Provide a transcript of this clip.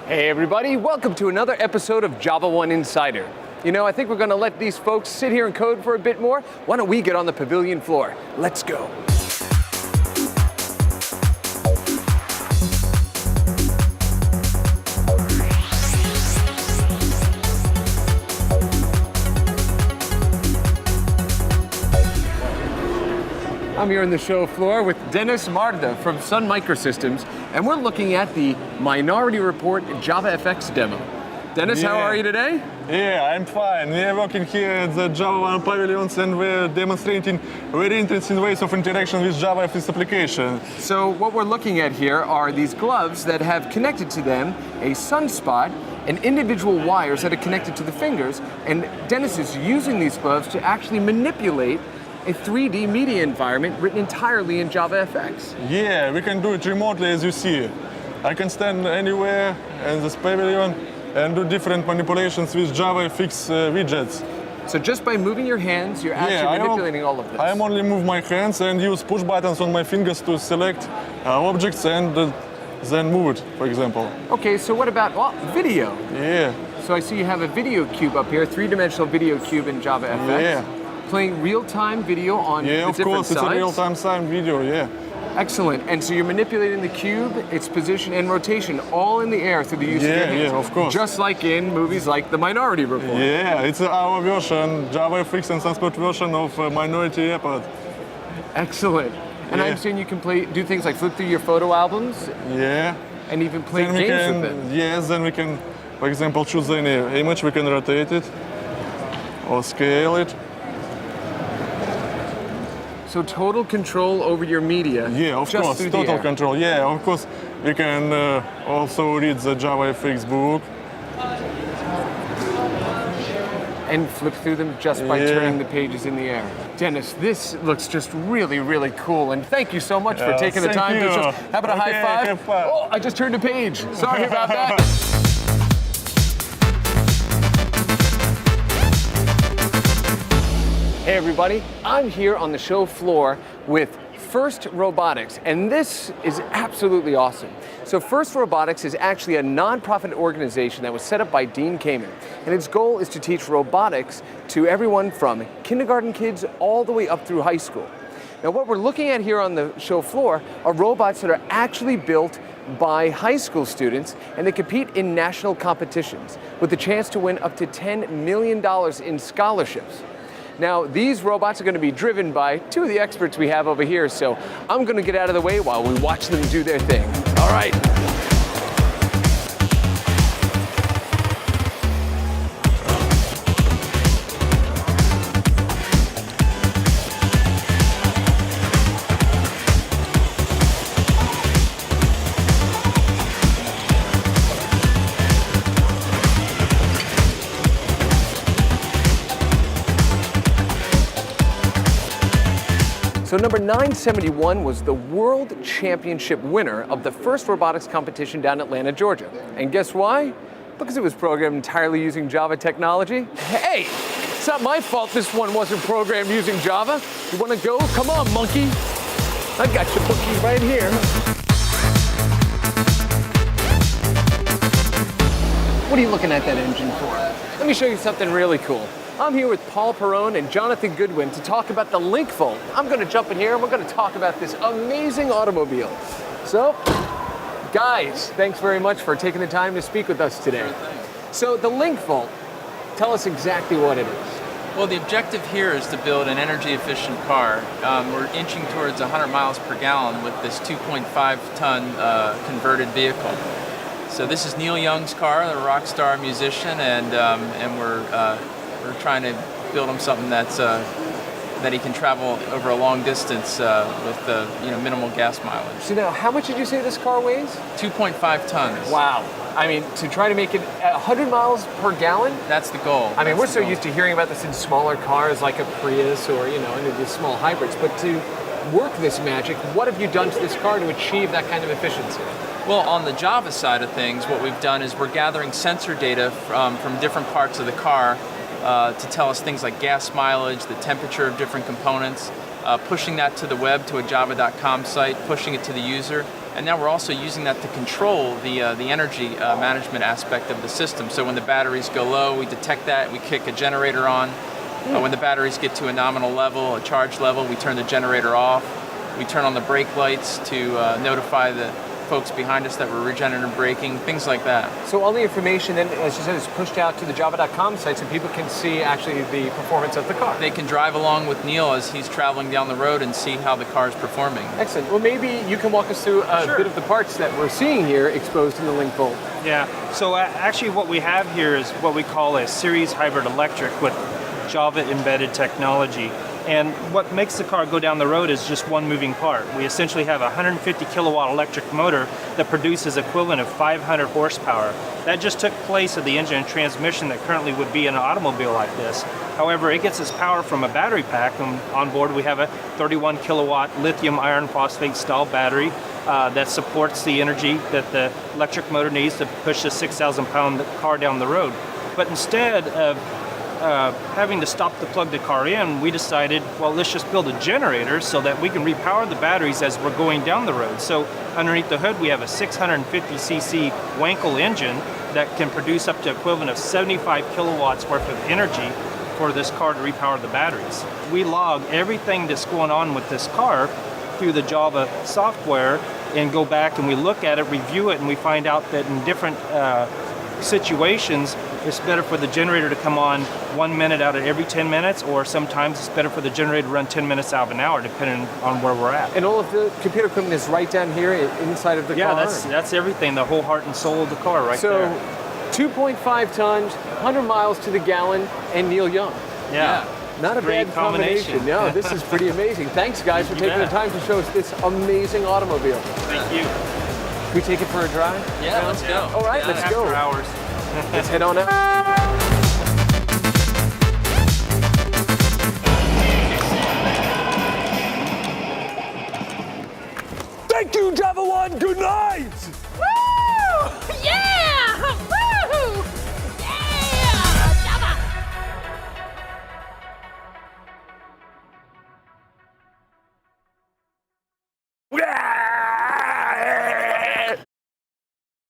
Hey everybody, welcome to another episode of JAVAONE Insider. You know, I think we're going to let these folks sit here and code for a bit more. Why don't we get on the pavilion floor? Let's go. I'm here on the show floor with Dennis Marta from Sun Microsystems, and we're looking at the Minority Report JavaFX demo. Dennis, how are you today? Yeah, I'm fine. We are working here at the JAVAONE pavilions and we're demonstrating very interesting ways of interaction with JavaFX application. So what we're looking at here are these gloves that have connected to them a sunspot and individual wires that are connected to the fingers, and Dennis is using these gloves to actually manipulate a 3D media environment written entirely in JavaFX. Yeah, we can do it remotely, as you see. I can stand anywhere in this pavilion and do different manipulations with JavaFX widgets. So just by moving your hands, you're actually manipulating all of this. I only move my hands and use push buttons on my fingers to select objects and then move it, for example. Okay, so what about video? Yeah. So I see you have a video cube up here, three-dimensional video cube in JavaFX. Yeah. Playing real-time video on the different sides? Yeah, of course, it's a real-time video, yeah. Excellent, and so you're manipulating the cube, its position and rotation, all in the air through the use of your hands. Yeah, of course. Just like in movies like The Minority Report. Yeah, it's our version, JavaFX and Sunspot version of Minority Report. Excellent. And I'm saying you can do things like flip through your photo albums? Yeah. And even play games with them? Yes, then we can, for example, choose any image, we can rotate it or scale it. So total control over your media. Yeah, of course, total control. Yeah, of course, we can also read the JavaFX book. And flip through them just by turning the pages in the air. Dennis, this looks just really, really cool. And thank you so much for taking the time to show us. How about a high five? Oh, I just turned a page. Sorry about that. Hey everybody, I'm here on the show floor with First Robotics, and this is absolutely awesome. So First Robotics is actually a non-profit organization that was set up by Dean Kamen, and its goal is to teach robotics to everyone from kindergarten kids all the way up through high school. Now what we're looking at here on the show floor are robots that are actually built by high school students, and they compete in national competitions with the chance to win up to $10 million in scholarships. Now, these robots are going to be driven by two of the experts we have over here, so I'm going to get out of the way while we watch them do their thing. All right. So number 971 was the World Championship winner of the first robotics competition down in Atlanta, Georgia. And guess why? Because it was programmed entirely using Java technology. Hey, it's not my fault this one wasn't programmed using Java. You want to go? Come on, monkey. I got your bookie right here. What are you looking at that engine for? Let me show you something really cool. I'm here with Paul Perrone and Jonathan Goodwin to talk about the Link Volt. I'm going to jump in here and we're going to talk about this amazing automobile. So, guys, thanks very much for taking the time to speak with us today. So the Link Volt, tell us exactly what it is. Well, the objective here is to build an energy-efficient car. We're inching towards 100 miles per gallon with this 2.5-ton converted vehicle. So this is Neil Young's car, the rock star musician, and we're trying to build him something that he can travel over a long distance with minimal gas mileage. So now, how much did you say this car weighs? 2.5 tons. Wow. I mean, to try to make it 100 miles per gallon? That's the goal. I mean, we're so used to hearing about this in smaller cars like a Prius or, in these small hybrids, but to work this magic, what have you done to this car to achieve that kind of efficiency? Well, on the Java side of things, what we've done is we're gathering sensor data from different parts of the car to tell us things like gas mileage, the temperature of different components. pushing that to the web, to a java.com site, pushing it to the user. And now we're also using that to control the energy management aspect of the system. So when the batteries go low, we detect that, we kick a generator on. When the batteries get to a nominal level, a charge level, we turn the generator off. We turn on the brake lights to notify the folks behind us that we're regenerative braking, things like that. So all the information then, as you said, is pushed out to the java.com site so people can see actually the performance of the car. They can drive along with Neil as he's traveling down the road and see how the car is performing. Excellent. Well, maybe you can walk us through a bit of the parts that we're seeing here exposed in the link bolt. Yeah, so actually what we have here is what we call a series hybrid electric with Java embedded technology. And what makes the car go down the road is just one moving part. We essentially have a 150 kilowatt electric motor that produces equivalent of 500 horsepower. That just took place of the engine and transmission that currently would be in an automobile like this. However, it gets its power from a battery pack, and on board we have a 31 kilowatt lithium iron phosphate style battery that supports the energy that the electric motor needs to push the 6,000 pound car down the road. But instead of having to stop to plug the car in, we decided, well, let's just build a generator so that we can repower the batteries as we're going down the road. So underneath the hood, we have a 650cc Wankel engine that can produce up to equivalent of 75 kilowatts worth of energy for this car to repower the batteries. We log everything that's going on with this car through the Java software and go back and we look at it, review it, and we find out that in different situations, it's better for the generator to come on 1 minute out of every 10 minutes, or sometimes it's better for the generator to run 10 minutes out of an hour, depending on where we're at. And all of the computer equipment is right down here inside of the car? Yeah, that's everything, the whole heart and soul of the car right there. So 2.5 tons, 100 miles to the gallon, and Neil Young. Yeah. Not a bad combination. No, this is pretty amazing. Thanks, guys, for taking the time to show us this amazing automobile. Thank you. Can we take it for a drive? Yeah, let's go. All right, let's go. After hours. Let's head on out.